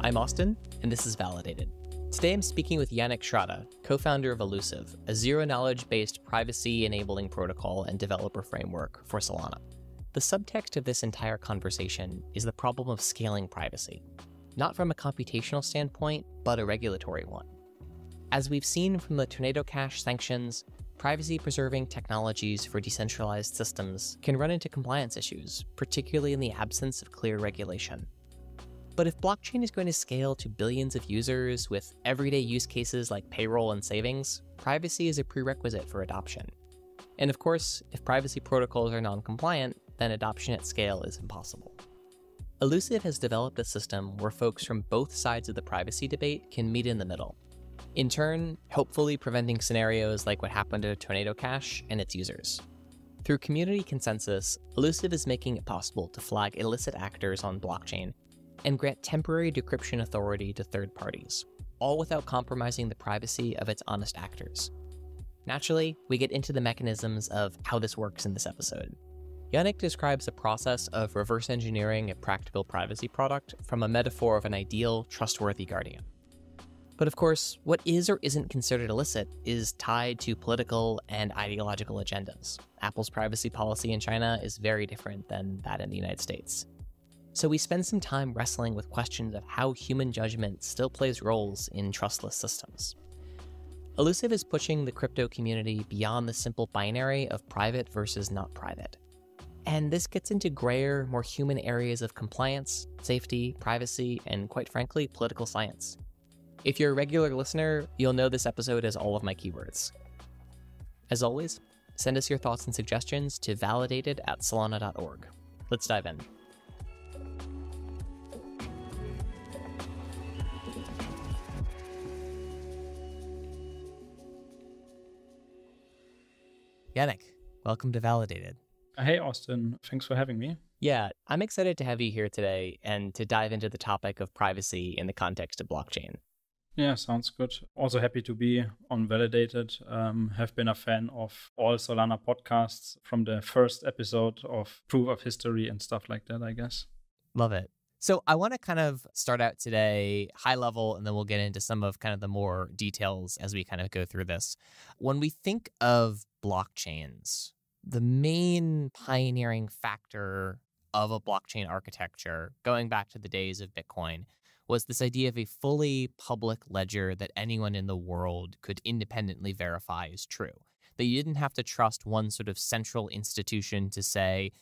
I'm Austin, and this is Validated. Today I'm speaking with Yannik Schrade, co-founder of Elusiv, a zero-knowledge-based privacy-enabling protocol and developer framework for Solana. The subtext of this entire conversation is the problem of scaling privacy, not from a computational standpoint, but a regulatory one. As we've seen from the Tornado Cash sanctions, privacy-preserving technologies for decentralized systems can run into compliance issues, particularly in the absence of clear regulation. But if blockchain is going to scale to billions of users with everyday use cases like payroll and savings, privacy is a prerequisite for adoption. And of course, if privacy protocols are non-compliant, then adoption at scale is impossible. Elusiv has developed a system where folks from both sides of the privacy debate can meet in the middle, in turn, hopefully preventing scenarios like what happened to Tornado Cash and its users. Through community consensus, Elusiv is making it possible to flag illicit actors on blockchain and grant temporary decryption authority to third parties, all without compromising the privacy of its honest actors. Naturally, we get into the mechanisms of how this works in this episode. Yannik describes the process of reverse engineering a practical privacy product from a metaphor of an ideal, trustworthy guardian. But of course, what is or isn't considered illicit is tied to political and ideological agendas. Apple's privacy policy in China is very different than that in the United States. So we spend some time wrestling with questions of how human judgment still plays roles in trustless systems. Elusiv is pushing the crypto community beyond the simple binary of private versus not private. And this gets into grayer, more human areas of compliance, safety, privacy, and quite frankly, political science. If you're a regular listener, you'll know this episode has all of my keywords. As always, send us your thoughts and suggestions to validated@solana.org. Let's dive in. Yannik, welcome to Validated. Hey, Austin. Thanks for having me. Yeah, I'm excited to have you here today and to dive into the topic of privacy in the context of blockchain. Yeah, sounds good. Also happy to be on Validated. Have been a fan of all Solana podcasts from the first episode of Proof of History and stuff like that, I guess. Love it. So I want to kind of start out today high level, and then we'll get into some of kind of the more details as we kind of go through this. When we think of blockchains, the main pioneering factor of a blockchain architecture, going back to the days of Bitcoin, was this idea of a fully public ledger that anyone in the world could independently verify is true. That you didn't have to trust one sort of central institution to say,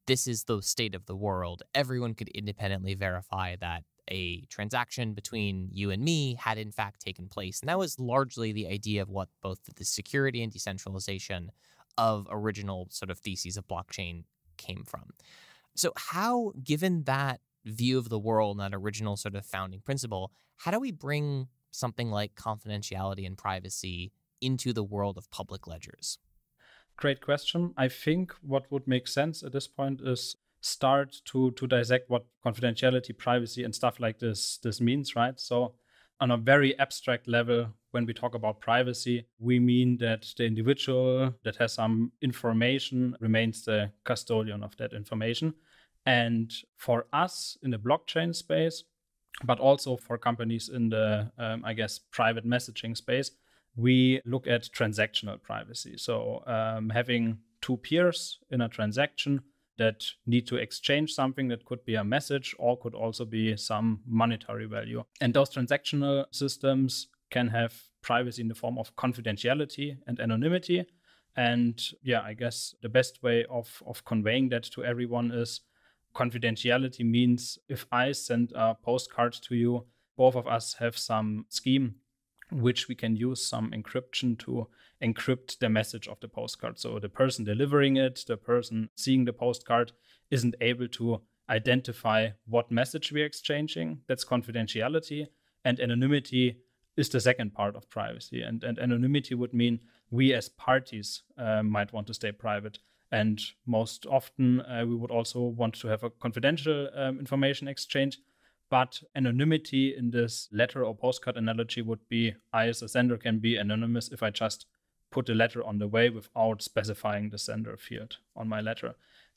this is the state of the world. Everyone could independently verify that a transaction between you and me had in fact taken place. And that was largely the idea of what both the security and decentralization of original sort of theses of blockchain came from. So how, given that view of the world, that original sort of founding principle, how do we bring something like confidentiality and privacy into the world of public ledgers? Great question. I think what would make sense at this point is start to dissect what confidentiality, privacy, and stuff like this means, right? So on a very abstract level, when we talk about privacy, we mean that the individual that has some information remains the custodian of that information. And for us in the blockchain space, but also for companies in the, private messaging space, we look at transactional privacy. So having two peers in a transaction that need to exchange something that could be a message or could also be some monetary value. And those transactional systems can have privacy in the form of confidentiality and anonymity. And yeah, I guess the best way of conveying that to everyone is confidentiality means if I send a postcard to you, both of us have some scheme which we can use some encryption to encrypt the message of the postcard. So the person delivering it, the person seeing the postcard isn't able to identify what message we're exchanging. That's confidentiality. And anonymity is the second part of privacy. And anonymity would mean we as parties might want to stay private. And most often, we would also want to have a confidential information exchange. But anonymity in this letter or postcard analogy would be I as a sender can be anonymous if I just put the letter on the way without specifying the sender field on my letter.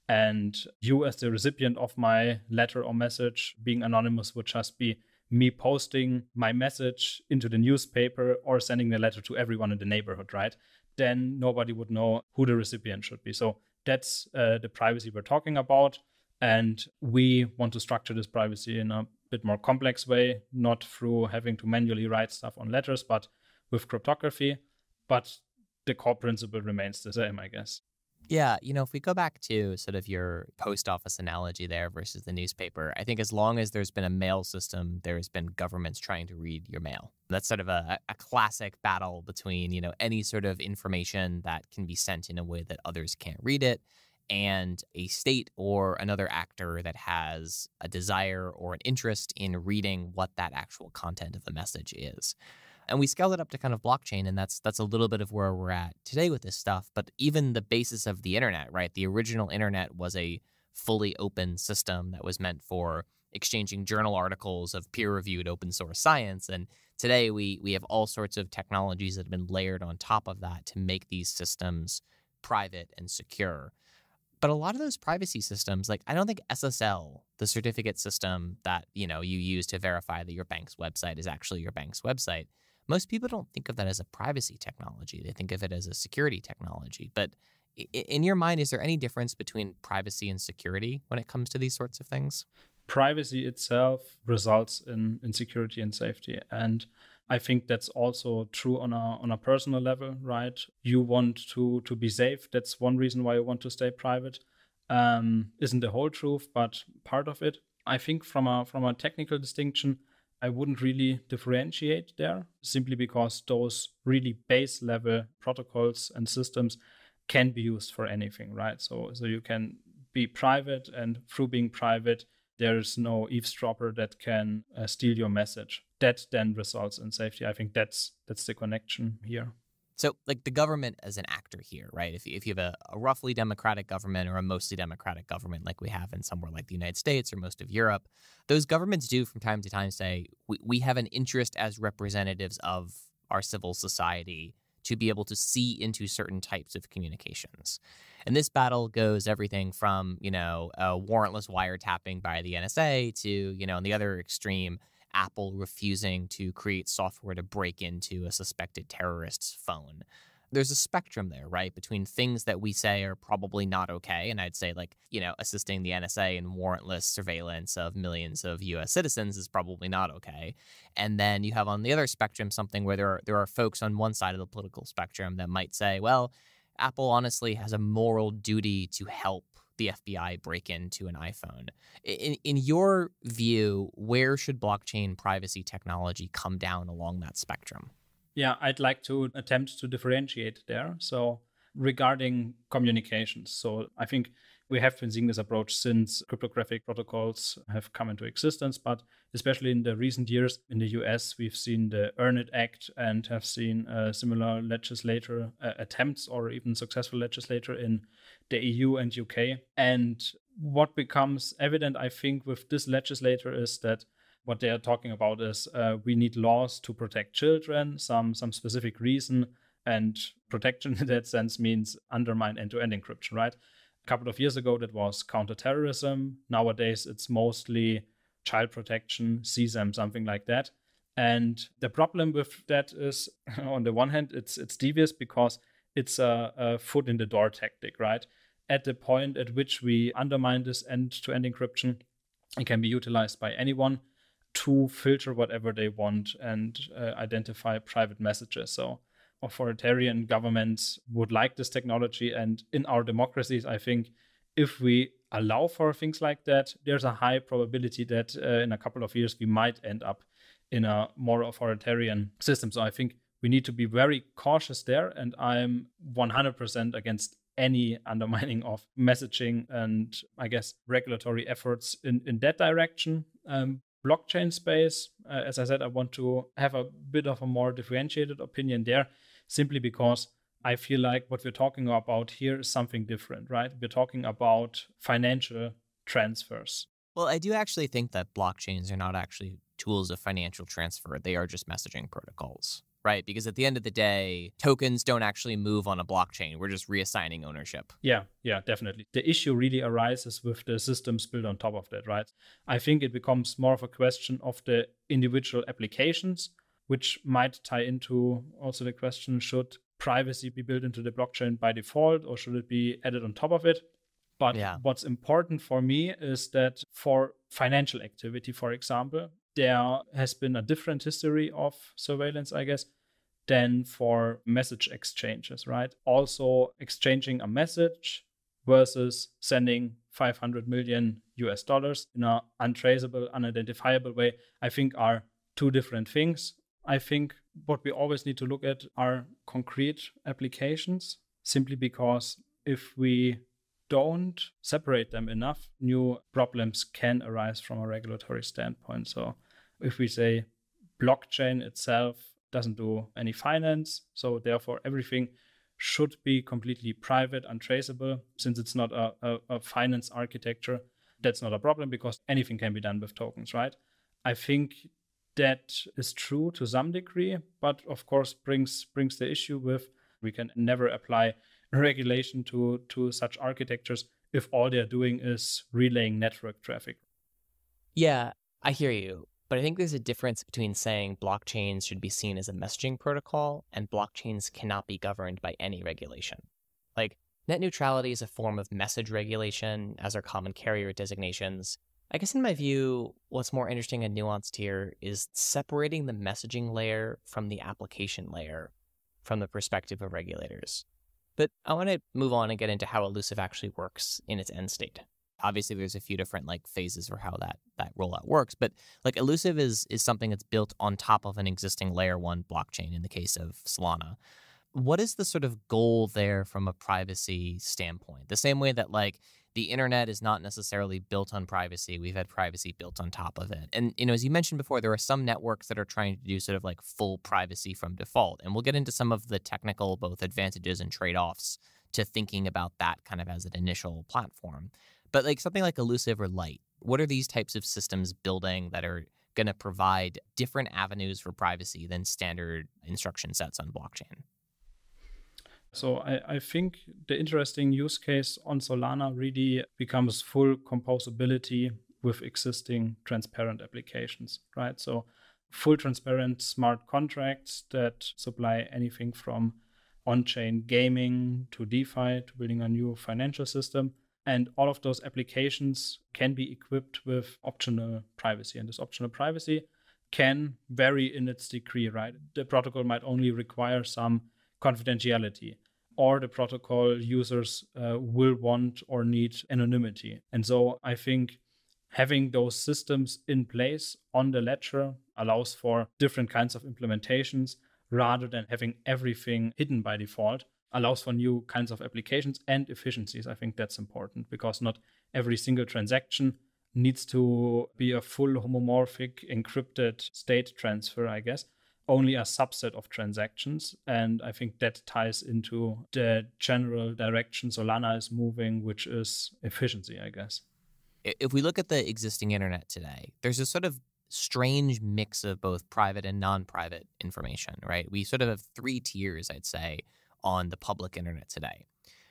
And you as the recipient of my letter or message being anonymous would just be me posting my message into the newspaper or sending a letter to everyone in the neighborhood, right? Then nobody would know who the recipient should be. So that's the privacy we're talking about. And we want to structure this privacy in a bit more complex way, not through having to manually write stuff on letters, but with cryptography. But the core principle remains the same, I guess. Yeah, if we go back to sort of your post office analogy there versus the newspaper, I think as long as there's been a mail system, there's been governments trying to read your mail. That's sort of a classic battle between, any sort of information that can be sent in a way that others can't read it, and a state or another actor that has a desire or an interest in reading what that actual content of the message is. And we scaled it up to kind of blockchain, and that's a little bit of where we're at today with this stuff. But even the basis of the internet, right? The original internet was a fully open system that was meant for exchanging journal articles of peer-reviewed open source science. And today we have all sorts of technologies that have been layered on top of that to make these systems private and secure. But a lot of those privacy systems, like I don't think SSL, the certificate system that, you use to verify that your bank's website is actually your bank's website, most people don't think of that as a privacy technology. They think of it as a security technology. But in your mind, is there any difference between privacy and security when it comes to these sorts of things? Privacy itself results in security and safety. And I think that's also true on a personal level, right? You want to be safe. That's one reason why you want to stay private. Isn't the whole truth, but part of it. I think from a technical distinction, I wouldn't really differentiate there, simply because those really base level protocols and systems can be used for anything, right? So you can be private, and through being private, there's no eavesdropper that can steal your message. That then results in safety. I think that's the connection here. So like the government as an actor here, right? If you have a roughly democratic government or a mostly democratic government like we have in somewhere like the United States or most of Europe, those governments do from time to time say, we have an interest as representatives of our civil society to be able to see into certain types of communications. And this battle goes everything from, a warrantless wiretapping by the NSA to, on the other extreme, Apple refusing to create software to break into a suspected terrorist's phone. There's a spectrum there, right, between things that we say are probably not okay. And I'd say assisting the NSA in warrantless surveillance of millions of U.S. citizens is probably not okay. And then you have on the other spectrum something where there are folks on one side of the political spectrum that might say, well, Apple honestly has a moral duty to help the FBI break into an iPhone. In your view, where should blockchain privacy technology come down along that spectrum? Yeah, I'd like to attempt to differentiate there. So regarding communications, so I think we have been seeing this approach since cryptographic protocols have come into existence, but especially in the recent years in the US, we've seen the Earn It Act and have seen similar legislator attempts or even successful legislator in the EU and UK. And what becomes evident, I think, with this legislator is that what they are talking about is we need laws to protect children, some specific reason, and protection in that sense means undermine end-to-end encryption, right? A couple of years ago, that was counterterrorism. Nowadays, it's mostly child protection, CSAM, something like that. And the problem with that is, on the one hand, it's devious because it's a foot in the door tactic, right? At the point at which we undermine this end-to-end encryption, it can be utilized by anyone to filter whatever they want and identify private messages. So authoritarian governments would like this technology. And in our democracies, I think if we allow for things like that, there's a high probability that in a couple of years, we might end up in a more authoritarian system. So I think we need to be very cautious there. And I'm 100% against any undermining of messaging and, I guess, regulatory efforts in that direction. Blockchain space, as I said, I want to have a bit of a more differentiated opinion there, simply because I feel like what we're talking about here is something different, right? We're talking about financial transfers. Well, I do actually think that blockchains are not actually tools of financial transfer. They are just messaging protocols, right? Because at the end of the day, tokens don't actually move on a blockchain. We're just reassigning ownership. Yeah, definitely. The issue really arises with the systems built on top of that, right? I think it becomes more of a question of the individual applications, which might tie into also the question, should privacy be built into the blockchain by default or should it be added on top of it? But what's important for me is that for financial activity, for example, there has been a different history of surveillance, I guess, than for message exchanges, right? Also, exchanging a message versus sending 500 million US dollars in an untraceable, unidentifiable way, I think are two different things. I think what we always need to look at are concrete applications, simply because if we don't separate them enough, new problems can arise from a regulatory standpoint. So if we say blockchain itself doesn't do any finance, so therefore everything should be completely private, untraceable, since it's not a finance architecture, that's not a problem because anything can be done with tokens, right? I think that is true to some degree, but of course brings the issue with we can never apply regulation to such architectures if all they're doing is relaying network traffic. Yeah, I hear you. But I think there's a difference between saying blockchains should be seen as a messaging protocol and blockchains cannot be governed by any regulation. Like, net neutrality is a form of message regulation, as are common carrier designations. I guess in my view, what's more interesting and nuanced here is separating the messaging layer from the application layer from the perspective of regulators. But I want to move on and get into how Elusiv actually works in its end state. Obviously, there's a few different phases for how that rollout works, but Elusiv is something that's built on top of an existing layer 1 blockchain in the case of Solana. What is the sort of goal there from a privacy standpoint? The same way that the internet is not necessarily built on privacy, we've had privacy built on top of it. And as you mentioned before, there are some networks that are trying to do sort of full privacy from default. And we'll get into some of the technical both advantages and trade-offs to thinking about that kind of as an initial platform. But something like Elusiv or Light, what are these types of systems building that are going to provide different avenues for privacy than standard instruction sets on blockchain? So I think the interesting use case on Solana really becomes full composability with existing transparent applications, right? So full transparent smart contracts that supply anything from on-chain gaming to DeFi to building a new financial system. And all of those applications can be equipped with optional privacy. And this optional privacy can vary in its degree, right? The protocol might only require some confidentiality, or the protocol users will want or need anonymity. And so I think having those systems in place on the ledger allows for different kinds of implementations rather than having everything hidden by default. Allows for new kinds of applications and efficiencies. I think that's important because not every single transaction needs to be a full homomorphic encrypted state transfer, I guess. Only a subset of transactions. And I think that ties into the general direction Solana is moving, which is efficiency, I guess. If we look at the existing internet today, there's a sort of strange mix of both private and non-private information, right? We sort of have 3 tiers, I'd say, on the public internet today.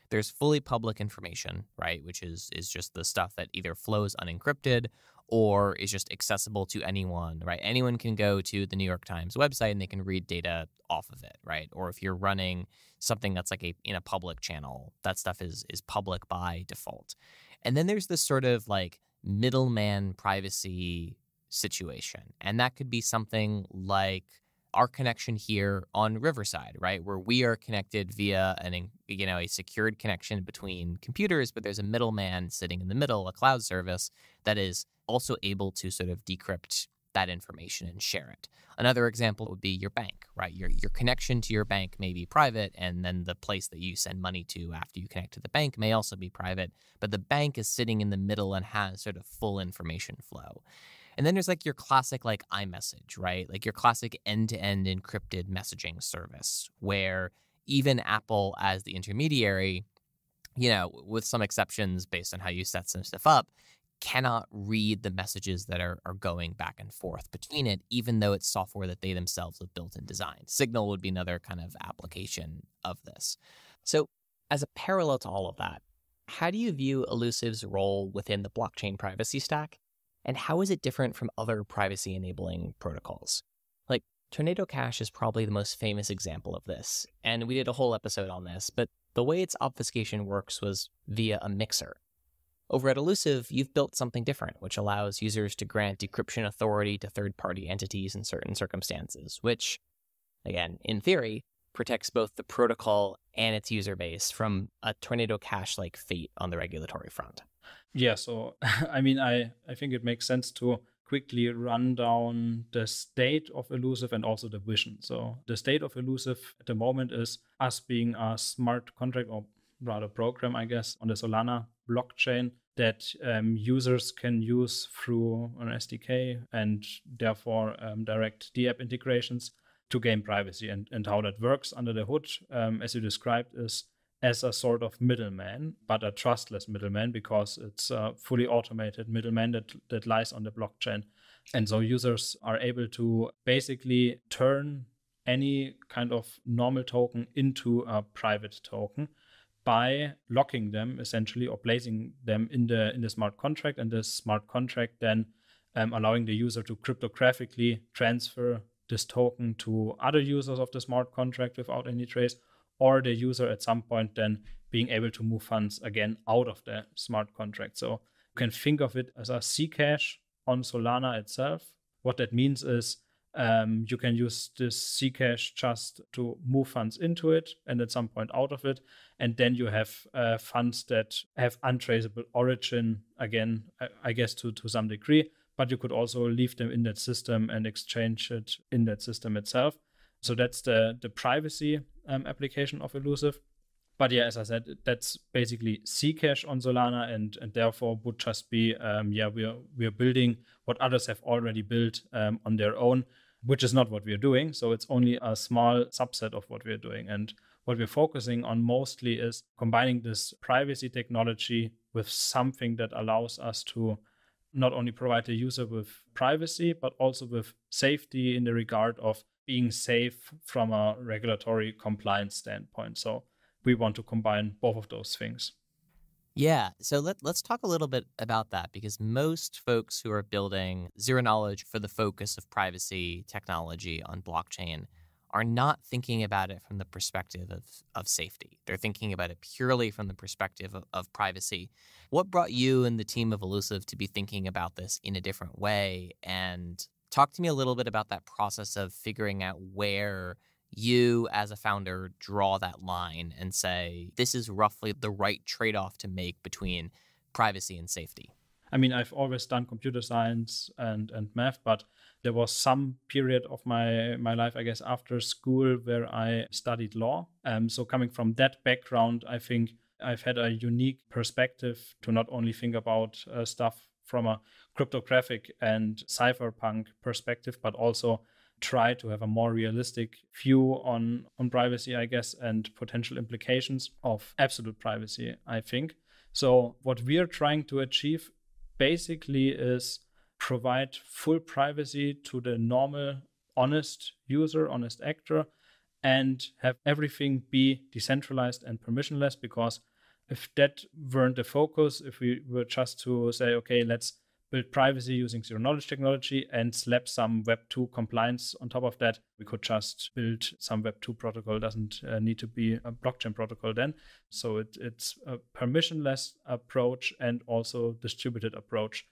There's fully public information, right, which is just the stuff that either flows unencrypted or is just accessible to anyone, right? Anyone can go to the New York Times website and they can read data off of it, right? Or if you're running something that's in a public channel, that stuff is public by default. And then there's this sort of middleman privacy situation. And that could be something like our connection here on Riverside, right, where we are connected via a secured connection between computers, but there's a middleman sitting in the middle, a cloud service that is also able to sort of decrypt that information and share it. Another example would be your bank, right? Your connection to your bank may be private, and then the place that you send money to after you connect to the bank may also be private, but the bank is sitting in the middle and has sort of full information flow. And then there's your classic iMessage, right? Your classic end-to-end encrypted messaging service where even Apple as the intermediary, with some exceptions based on how you set some stuff up, cannot read the messages that are going back and forth between it, even though it's software that they themselves have built and designed. Signal would be another kind of application of this. So as a parallel to all of that, how do you view Elusiv's role within the blockchain privacy stack? And how is it different from other privacy-enabling protocols? Like, Tornado Cash is probably the most famous example of this, and we did a whole episode on this, but the way its obfuscation works was via a mixer. Over at Elusiv, you've built something different, which allows users to grant decryption authority to third-party entities in certain circumstances, which, again, in theory, protects both the protocol and its user base from a Tornado Cash-like fate on the regulatory front. Yeah, so I mean, I think it makes sense to quickly run down the state of Elusiv and also the vision. So the state of Elusiv at the moment is us being a smart contract, or rather program, I guess, on the Solana blockchain that users can use through an SDK and therefore direct DApp integrations to gain privacy. And how that works under the hood, as you described, is as a sort of middleman, but a trustless middleman, because it's a fully automated middleman that lies on the blockchain. And so users are able to basically turn any kind of normal token into a private token by locking them essentially, or placing them in the smart contract, and the smart contract then allowing the user to cryptographically transfer this token to other users of the smart contract without any trace, or the user at some point then being able to move funds again out of the smart contract. So you can think of it as a Zcash on Solana itself. What that means is you can use this Zcash just to move funds into it and at some point out of it. And then you have funds that have untraceable origin, again, I guess to some degree, but you could also leave them in that system and exchange it in that system itself. So that's the privacy application of Elusiv. But yeah, as I said, that's basically Zcash on Solana, and therefore would just be, we are building what others have already built on their own, which is not what we are doing. So it's only a small subset of what we are doing. And what we're focusing on mostly is combining this privacy technology with something that allows us to not only provide the user with privacy, but also with safety in the regard of being safe from a regulatory compliance standpoint. So we want to combine both of those things. Yeah, so let's talk a little bit about that, because most folks who are building zero knowledge for the focus of privacy technology on blockchain are not thinking about it from the perspective of safety. They're thinking about it purely from the perspective of privacy. What brought you and the team of Elusiv to be thinking about this in a different way? And talk to me a little bit about that process of figuring out where you as a founder draw that line and say, this is roughly the right trade-off to make between privacy and safety. I mean, I've always done computer science and math, but there was some period of my life, I guess, after school where I studied law. So coming from that background, I think I've had a unique perspective to not only think about stuff from a cryptographic and cypherpunk perspective, but also try to have a more realistic view on privacy, I guess, and potential implications of absolute privacy, I think. So what we are trying to achieve basically is provide full privacy to the normal, honest user, honest actor, and have everything be decentralized and permissionless, because if that weren't the focus, if we were just to say, okay, let's build privacy using zero knowledge technology and slap some Web 2 compliance on top of that, we could just build some Web 2 protocol. Doesn't need to be a blockchain protocol then. So it's a permissionless approach and also distributed approach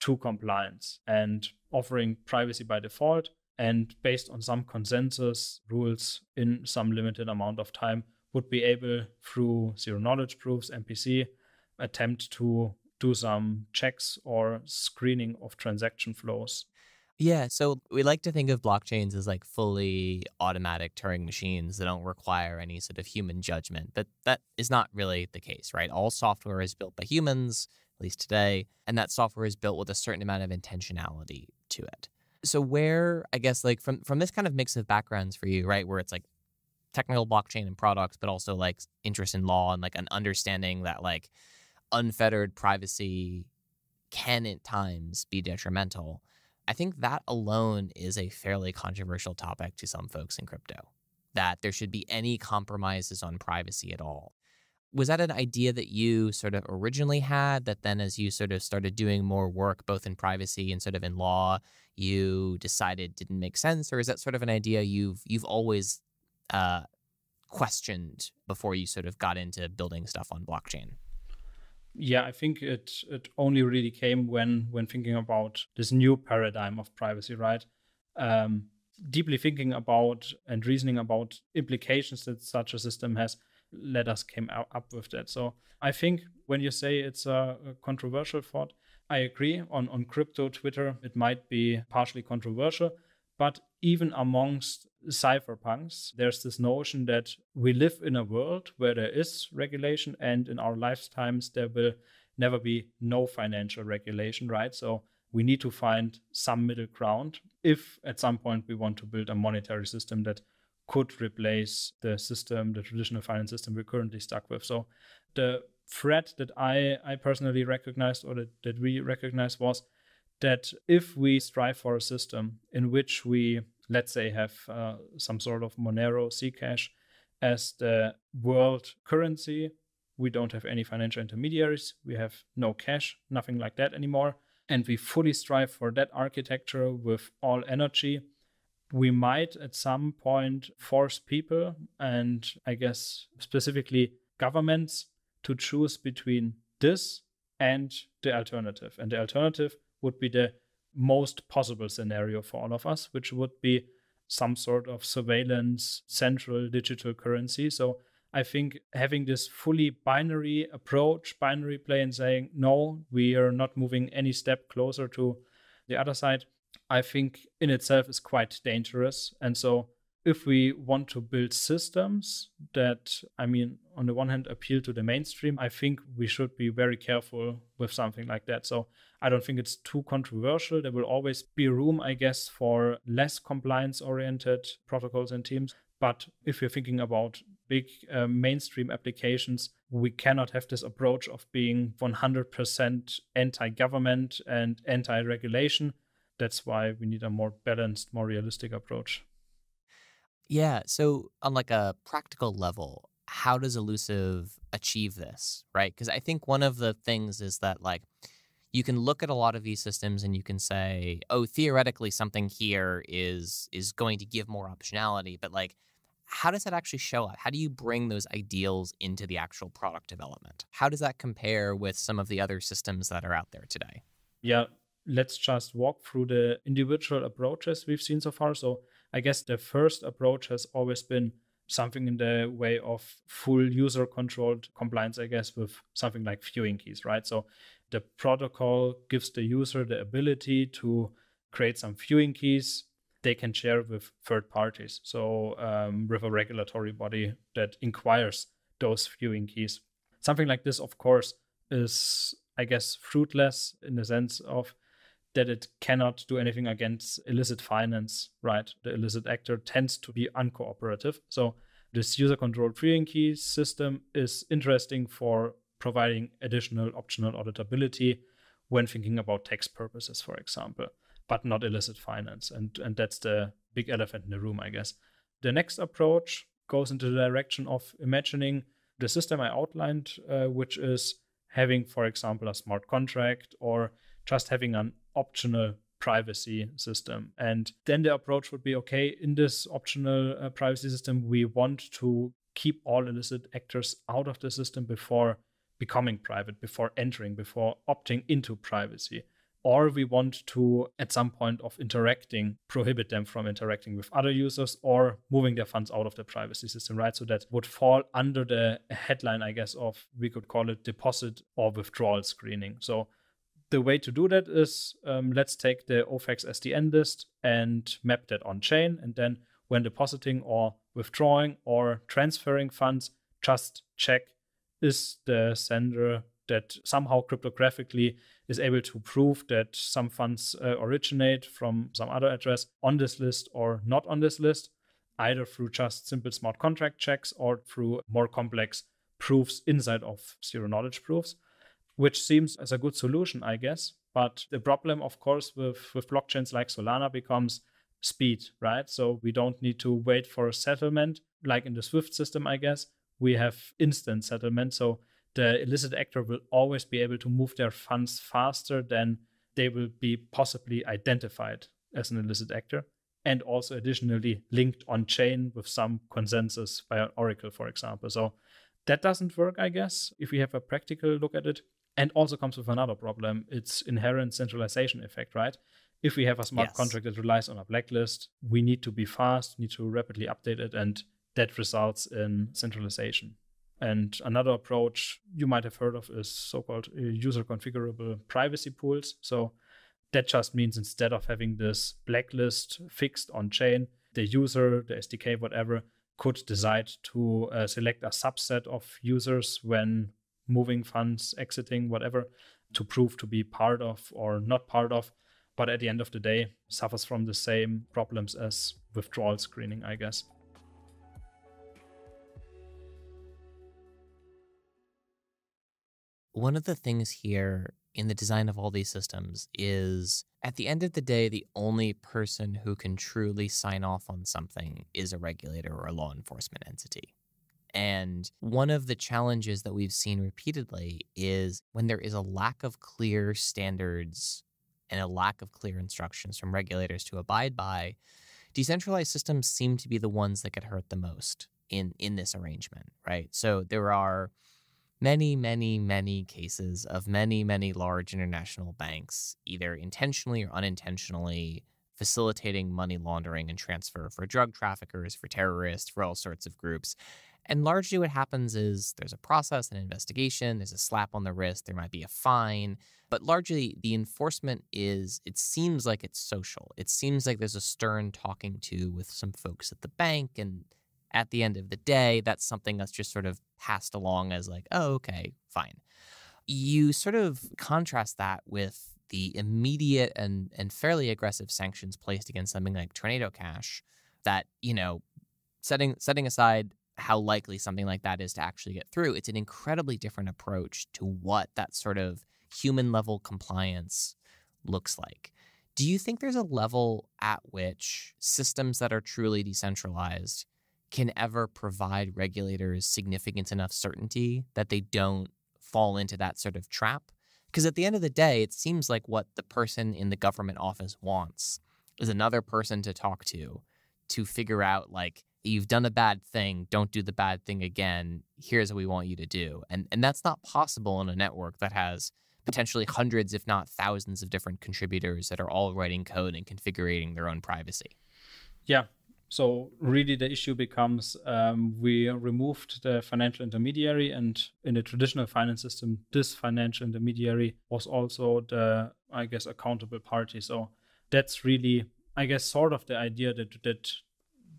to compliance, and offering privacy by default and based on some consensus rules in some limited amount of time would be able, through zero knowledge proofs, MPC, attempt to do some checks or screening of transaction flows. Yeah, so we like to think of blockchains as like fully automatic Turing machines that don't require any sort of human judgment, but that is not really the case, right? All software is built by humans, at least today, and that software is built with a certain amount of intentionality to it. So where, I guess, like from this kind of mix of backgrounds for you, right, where it's like technical blockchain and products, but also like interest in law and like an understanding that like unfettered privacy can at times be detrimental. I think that alone is a fairly controversial topic to some folks in crypto, that there should be any compromises on privacy at all. Was that an idea that you sort of originally had that then as you sort of started doing more work both in privacy and sort of in law, you decided didn't make sense? Or is that sort of an idea you've always questioned before you sort of got into building stuff on blockchain? Yeah, I think it only really came when thinking about this new paradigm of privacy, right? Deeply thinking about and reasoning about implications that such a system has led us came up with that. So I think when you say it's a controversial thought, I agree. On crypto Twitter, it might be partially controversial, but even amongst cypherpunks, there's this notion that we live in a world where there is regulation, and in our lifetimes there will never be no financial regulation, right? So we need to find some middle ground if at some point we want to build a monetary system that could replace the traditional finance system we're currently stuck with. So the threat that I personally recognized, or that we recognized, was that if we strive for a system in which we, let's say, have some sort of Monero Zcash as the world currency, we don't have any financial intermediaries, we have no cash, nothing like that anymore, and we fully strive for that architecture with all energy, we might at some point force people, and I guess specifically governments, to choose between this and the alternative. And the alternative would be the most possible scenario for all of us, which would be some sort of surveillance central digital currency. So I think having this fully binary approach, binary play, and saying, no, we are not moving any step closer to the other side, I think in itself is quite dangerous. And so if we want to build systems that, on the one hand, appeal to the mainstream, I think we should be very careful with something like that. So I don't think it's too controversial. There will always be room, I guess, for less compliance-oriented protocols and teams. But if you're thinking about big mainstream applications, we cannot have this approach of being 100% anti-government and anti-regulation. That's why we need a more balanced, more realistic approach. Yeah. So on like a practical level, how does Elusiv achieve this, right? Because I think one of the things is that like you can look at a lot of these systems and you can say, oh, theoretically something here is going to give more optionality, but like how does that actually show up? How do you bring those ideals into the actual product development? How does that compare with some of the other systems that are out there today? Yeah. Let's just walk through the individual approaches we've seen so far. So I guess the first approach has always been something in the way of full user-controlled compliance, I guess, with something like viewing keys, right? So the protocol gives the user the ability to create some viewing keys they can share with third parties. So with a regulatory body that inquires those viewing keys. Something like this, of course, is, I guess, fruitless in the sense of that it cannot do anything against illicit finance, right? The illicit actor tends to be uncooperative. So this user-controlled viewing key system is interesting for providing additional optional auditability when thinking about tax purposes, for example, but not illicit finance. And that's the big elephant in the room, I guess. The next approach goes into the direction of imagining the system I outlined, which is having, for example, a smart contract or just having an optional privacy system. And then the approach would be, okay, in this optional privacy system, we want to keep all illicit actors out of the system before becoming private, before entering, before opting into privacy. Or we want to, at some point of interacting, prohibit them from interacting with other users or moving their funds out of the privacy system, right? So that would fall under the headline, I guess, of, we could call it deposit or withdrawal screening. So the way to do that is, let's take the OFAC SDN list and map that on chain. And then when depositing or withdrawing or transferring funds, just check, is the sender that somehow cryptographically is able to prove that some funds originate from some other address on this list or not on this list, either through just simple smart contract checks or through more complex proofs inside of zero knowledge proofs, which seems as a good solution, I guess. But the problem, of course, with blockchains like Solana becomes speed, right? So we don't need to wait for a settlement. Like in the Swift system, I guess, we have instant settlement. So the illicit actor will always be able to move their funds faster than they will be possibly identified as an illicit actor. And also additionally linked on chain with some consensus via Oracle, for example. So that doesn't work, I guess, if we have a practical look at it. And also comes with another problem. It's inherent centralization effect, right? If we have a smart contract that relies on a blacklist, we need to be fast, need to rapidly update it, and that results in centralization. And another approach you might have heard of is so-called user configurable privacy pools. So that just means instead of having this blacklist fixed on chain, the user, the SDK, whatever, could decide to select a subset of users when moving funds, exiting, whatever, to prove to be part of or not part of. But at the end of the day, suffers from the same problems as withdrawal screening, I guess. One of the things here in the design of all these systems is, at the end of the day, the only person who can truly sign off on something is a regulator or a law enforcement entity. And one of the challenges that we've seen repeatedly is when there is a lack of clear standards and a lack of clear instructions from regulators to abide by, decentralized systems seem to be the ones that get hurt the most in this arrangement, right? So there are many, many, many cases of many, many large international banks, either intentionally or unintentionally, facilitating money laundering and transfer for drug traffickers, for terrorists, for all sorts of groups. And largely what happens is there's a process, an investigation, there's a slap on the wrist, there might be a fine, but largely the enforcement is, it seems like it's social. It seems like there's a stern talking to with some folks at the bank, and at the end of the day, that's something that's just sort of passed along as like, oh, okay, fine. You sort of contrast that with the immediate and fairly aggressive sanctions placed against something like Tornado Cash that, you know, setting aside how likely something like that is to actually get through, it's an incredibly different approach to what that sort of human level compliance looks like. Do you think there's a level at which systems that are truly decentralized can ever provide regulators significant enough certainty that they don't fall into that sort of trap? Because at the end of the day, it seems like what the person in the government office wants is another person to talk to figure out, like, you've done a bad thing, don't do the bad thing again, here's what we want you to do. And that's not possible in a network that has potentially hundreds, if not thousands, of different contributors that are all writing code and configuring their own privacy. Yeah. So really the issue becomes we removed the financial intermediary, and in the traditional finance system, this financial intermediary was also the, I guess, accountable party. So that's really, I guess, sort of the idea that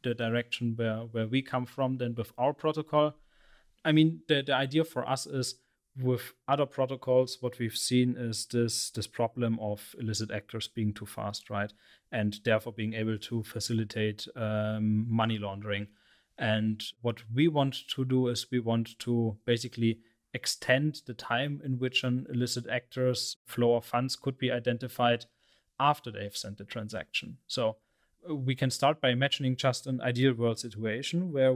the direction where we come from then with our protocol. I mean, the idea for us is, with other protocols, what we've seen is this problem of illicit actors being too fast, right? And therefore being able to facilitate money laundering. And what we want to do is we want to basically extend the time in which an illicit actor's flow of funds could be identified after they've sent the transaction. So we can start by imagining just an ideal world situation where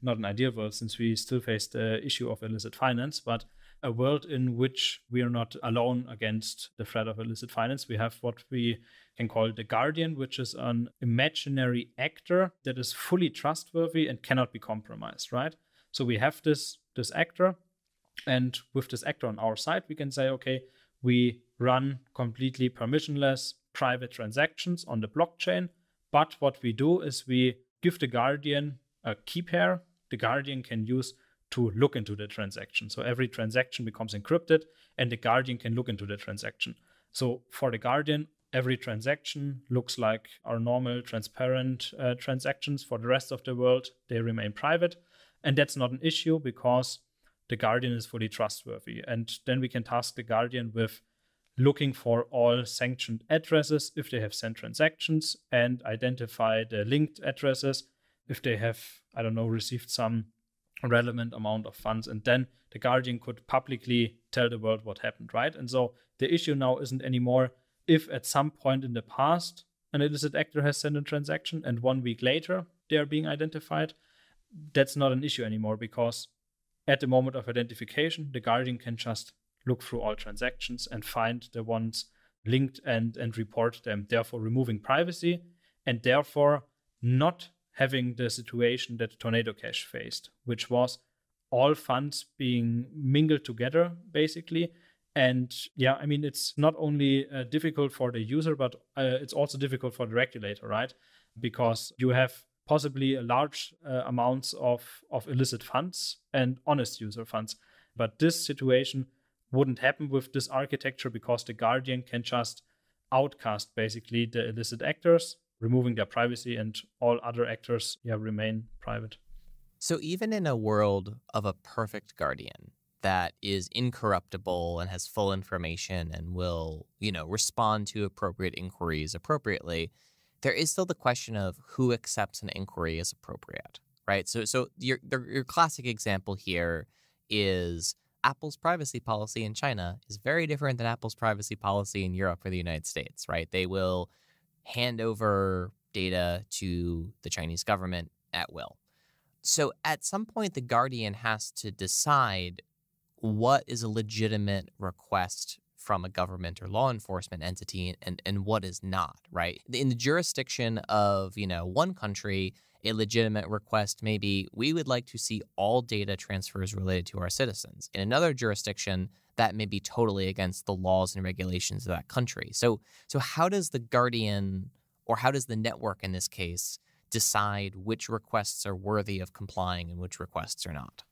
not an ideal world since we still face the issue of illicit finance, but a world in which we are not alone against the threat of illicit finance. We have what we can call the guardian, which is an imaginary actor that is fully trustworthy and cannot be compromised, right? So we have this actor, and with this actor on our side, we can say, okay, we run completely permissionless private transactions on the blockchain, but what we do is we give the guardian a key pair the guardian can use to look into the transaction. So every transaction becomes encrypted and the guardian can look into the transaction. So for the guardian, every transaction looks like our normal transparent transactions. For the rest of the world, they remain private. And that's not an issue because the guardian is fully trustworthy. And then we can task the guardian with looking for all sanctioned addresses if they have sent transactions and identify the linked addresses if they have, received some relevant amount of funds. And then the guardian could publicly tell the world what happened, right? And so the issue now isn't anymore if at some point in the past an illicit actor has sent a transaction and 1 week later they are being identified. That's not an issue anymore, because at the moment of identification, the Guardian can just look through all transactions and find the ones linked and report them, therefore removing privacy and therefore not having the situation that Tornado Cash faced, which was all funds being mingled together, basically. And yeah, I mean, it's not only difficult for the user, but it's also difficult for the regulator, right? Because you have possibly a large amounts of illicit funds and honest user funds. But this situation wouldn't happen with this architecture, because the Guardian can just outcast basically the illicit actors, removing their privacy, and all other actors remain private. So even in a world of a perfect Guardian that is incorruptible and has full information and will, respond to appropriate inquiries appropriately, there is still the question of who accepts an inquiry as appropriate, right? So your classic example here is Apple's privacy policy in China is very different than Apple's privacy policy in Europe or the United States, right? They will hand over data to the Chinese government at will. So at some point, the Guardian has to decide what is a legitimate request from a government or law enforcement entity and what is not, right? In the jurisdiction of, one country, a legitimate request may be, we would like to see all data transfers related to our citizens. In another jurisdiction, that may be totally against the laws and regulations of that country. So how does the Guardian, or how does the network in this case, decide which requests are worthy of complying and which requests are not?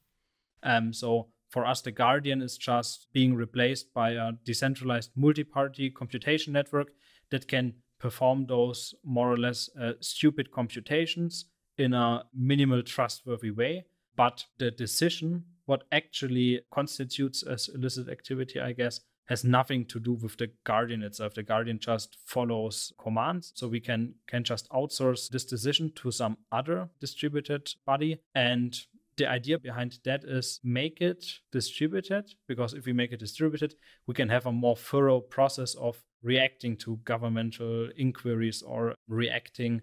So for us, the Guardian is just being replaced by a decentralized multi-party computation network that can perform those more or less stupid computations in a minimal trustworthy way. But the decision, what actually constitutes as illicit activity, I guess, has nothing to do with the Guardian itself. The Guardian just follows commands. So we can just outsource this decision to some other distributed body. And the idea behind that is make it distributed, because if we make it distributed, we can have a more thorough process of reacting to governmental inquiries or reacting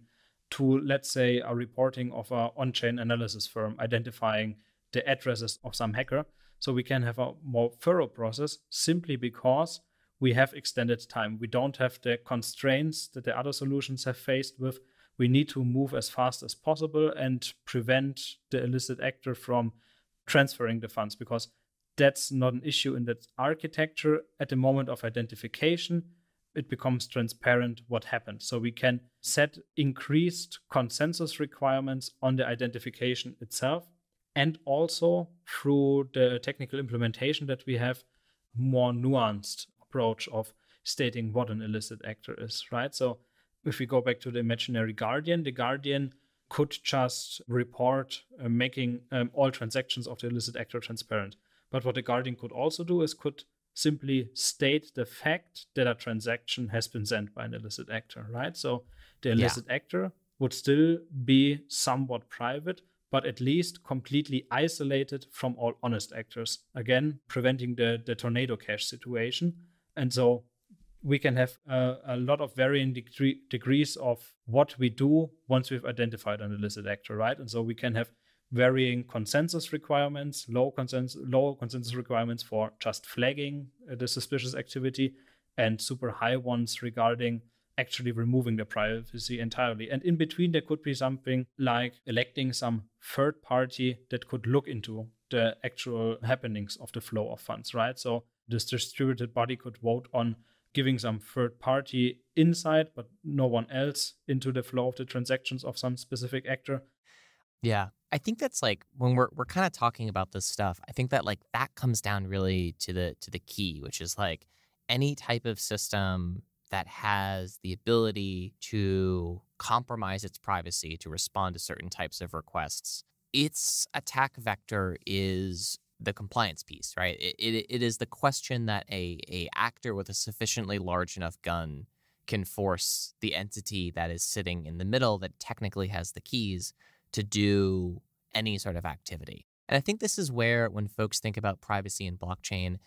to, let's say, a reporting of an on-chain analysis firm identifying the addresses of some hacker. So we can have a more thorough process simply because we have extended time. We don't have the constraints that the other solutions have faced with. We need to move as fast as possible and prevent the illicit actor from transferring the funds, because that's not an issue in that architecture. At the moment of identification, it becomes transparent what happened. So we can set increased consensus requirements on the identification itself. And also through the technical implementation that we have, more nuanced approach of stating what an illicit actor is, right? So if we go back to the imaginary Guardian, the Guardian could just report making all transactions of the illicit actor transparent. But what the Guardian could also do is could simply state the fact that a transaction has been sent by an illicit actor, right? So the illicit actor would still be somewhat private, but at least completely isolated from all honest actors. Again, preventing the Tornado Cash situation. And so we can have a lot of varying degrees of what we do once we've identified an illicit actor, right? And so we can have varying consensus requirements, low consensus requirements for just flagging the suspicious activity, and super high ones regarding actually removing the privacy entirely. And in between, there could be something like electing some third party that could look into the actual happenings of the flow of funds, right? So this distributed body could vote on giving some third party insight, but no one else into the flow of the transactions of some specific actor. Yeah, I think that's like when we're kind of talking about this stuff, I think that like that comes down really to the key, which is like any type of system that has the ability to compromise its privacy to respond to certain types of requests, its attack vector is the compliance piece, right? It is the question that a actor with a sufficiently large enough gun can force the entity that is sitting in the middle that technically has the keys to do any sort of activity. And I think this is where, when folks think about privacy in blockchain,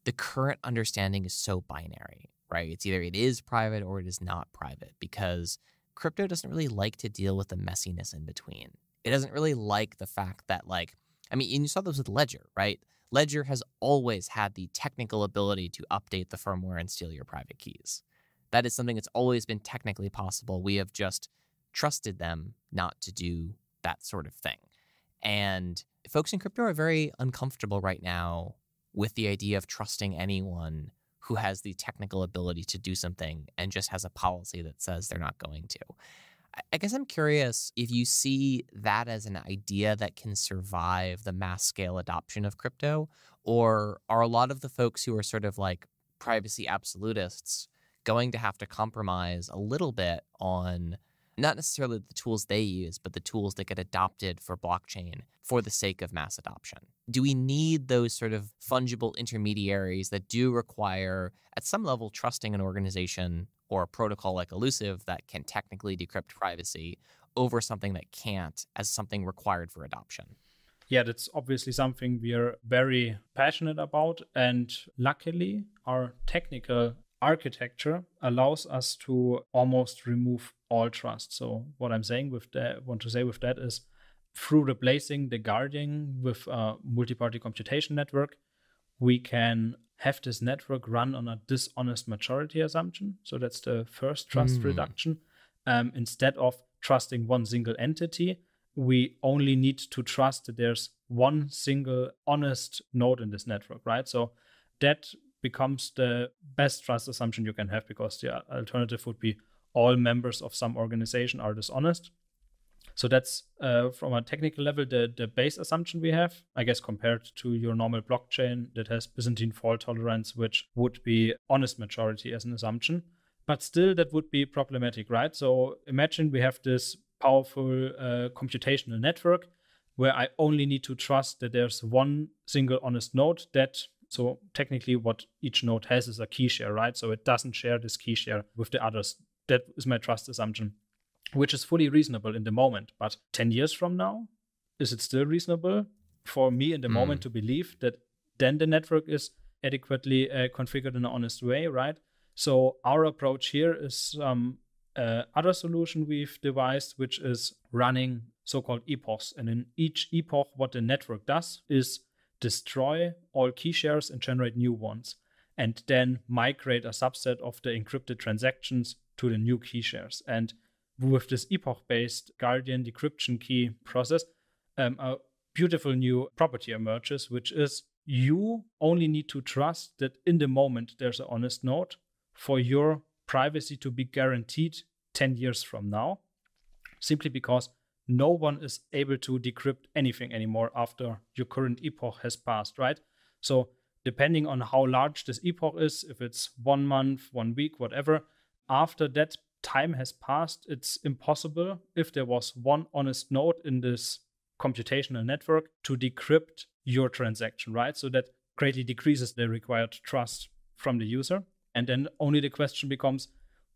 the current understanding is so binary, right? It's either it is private or it is not private, because crypto doesn't really like to deal with the messiness in between. It doesn't really like the fact that, like, I mean, and you saw this with Ledger, right? Ledger has always had the technical ability to update the firmware and steal your private keys. That is something that's always been technically possible. We have just trusted them not to do that sort of thing. And folks in crypto are very uncomfortable right now with the idea of trusting anyone who has the technical ability to do something and just has a policy that says they're not going to. I guess I'm curious if you see that as an idea that can survive the mass scale adoption of crypto, or are a lot of the folks who are sort of like privacy absolutists going to have to compromise a little bit on not necessarily the tools they use, but the tools that get adopted for blockchain for the sake of mass adoption? Do we need those sort of fungible intermediaries that do require, at some level, trusting an organization or a protocol like Elusiv that can technically decrypt privacy over something that can't, as something required for adoption? Yeah, that's obviously something we are very passionate about. And luckily, our technical architecture allows us to almost remove all trust. So what I'm saying with that, want to say with that is, through replacing the guardian with a multi-party computation network, we can have this network run on a dishonest majority assumption. So that's the first trust reduction. Instead of trusting one single entity, we only need to trust that there's one single honest node in this network, right? So that becomes the best trust assumption you can have, because the alternative would be all members of some organization are dishonest. So that's from a technical level, the base assumption we have, I guess, compared to your normal blockchain that has Byzantine fault tolerance, which would be honest majority as an assumption. But still, that would be problematic, right? So imagine we have this powerful computational network where I only need to trust that there's one single honest node so technically what each node has is a key share, right? So it doesn't share this key share with the others. That is my trust assumption, which is fully reasonable in the moment. But 10 years from now, is it still reasonable for me in the moment to believe that then the network is adequately configured in an honest way, right? So our approach here is other solution we've devised, which is running so-called epochs. And in each epoch, what the network does is destroy all key shares and generate new ones, and then migrate a subset of the encrypted transactions to the new key shares. And with this epoch-based Guardian decryption key process, a beautiful new property emerges, which is you only need to trust that in the moment there's an honest node for your privacy to be guaranteed 10 years from now, simply because no one is able to decrypt anything anymore after your current epoch has passed, right? So depending on how large this epoch is, if it's 1 month, 1 week, whatever, after that time has passed, it's impossible, if there was one honest node in this computational network, to decrypt your transaction, right? So that greatly decreases the required trust from the user. And then only the question becomes,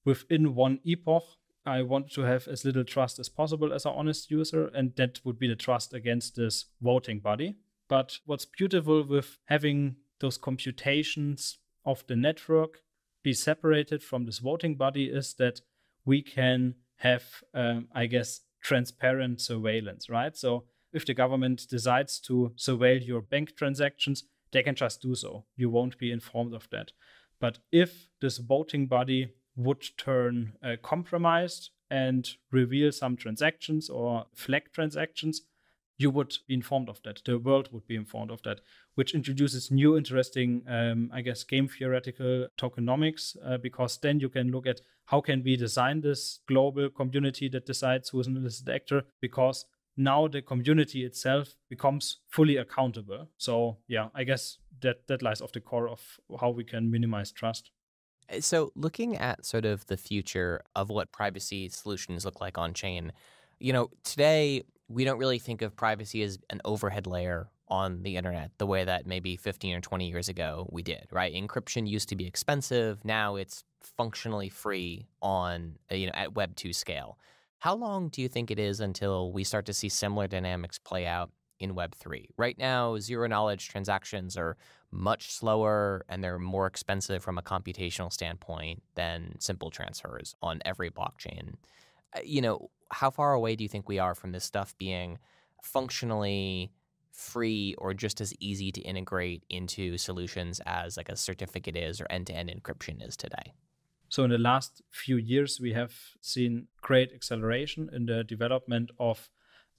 within one epoch, I want to have as little trust as possible as an honest user, and that would be the trust against this voting body. But what's beautiful with having those computations of the network be separated from this voting body is that we can have, transparent surveillance, right? So if the government decides to surveil your bank transactions, they can just do so. You won't be informed of that. But if this voting body would turn compromised and reveal some transactions or flag transactions, you would be informed of that. The world would be informed of that, which introduces new interesting, game theoretical tokenomics, because then you can look at how can we design this global community that decides who is an illicit actor, because now the community itself becomes fully accountable. So yeah, I guess that lies at the core of how we can minimize trust. So looking at sort of the future of what privacy solutions look like on chain, today we don't really think of privacy as an overhead layer on the internet the way that maybe 15 or 20 years ago we did, right? Encryption used to be expensive. Now it's functionally free on, at Web 2 scale. How long do you think it is until we start to see similar dynamics play out in Web3. Right now, zero-knowledge transactions are much slower and they're more expensive from a computational standpoint than simple transfers on every blockchain. How far away do you think we are from this stuff being functionally free or just as easy to integrate into solutions as like a certificate is or end-to-end encryption is today? So in the last few years, we have seen great acceleration in the development of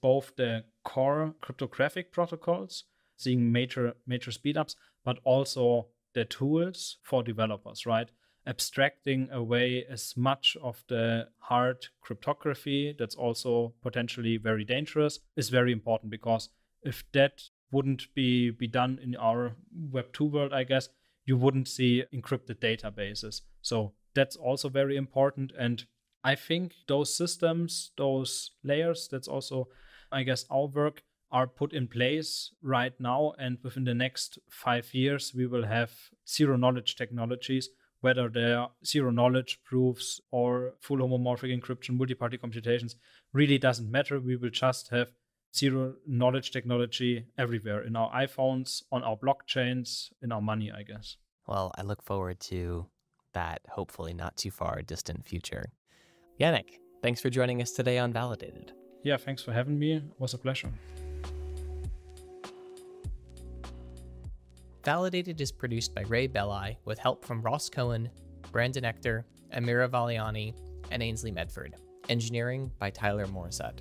both the core cryptographic protocols, seeing major speedups, but also the tools for developers, right? Abstracting away as much of the hard cryptography that's also potentially very dangerous is very important, because if that wouldn't be done in our Web 2 world, I guess, you wouldn't see encrypted databases. So that's also very important. And I think those systems, those layers, that's also, I guess, our work, are put in place right now. And within the next 5 years, we will have zero-knowledge technologies, whether they're zero-knowledge proofs or full homomorphic encryption, multi-party computations, really doesn't matter. We will just have zero-knowledge technology everywhere, in our iPhones, on our blockchains, in our money, I guess. Well, I look forward to that hopefully not too far distant future. Yannik, thanks for joining us today on Validated. Yeah, thanks for having me. It was a pleasure. Validated is produced by Ray Belli with help from Ross Cohen, Brandon Ector, Amira Valiani, and Ainsley Medford. Engineering by Tyler Morissette.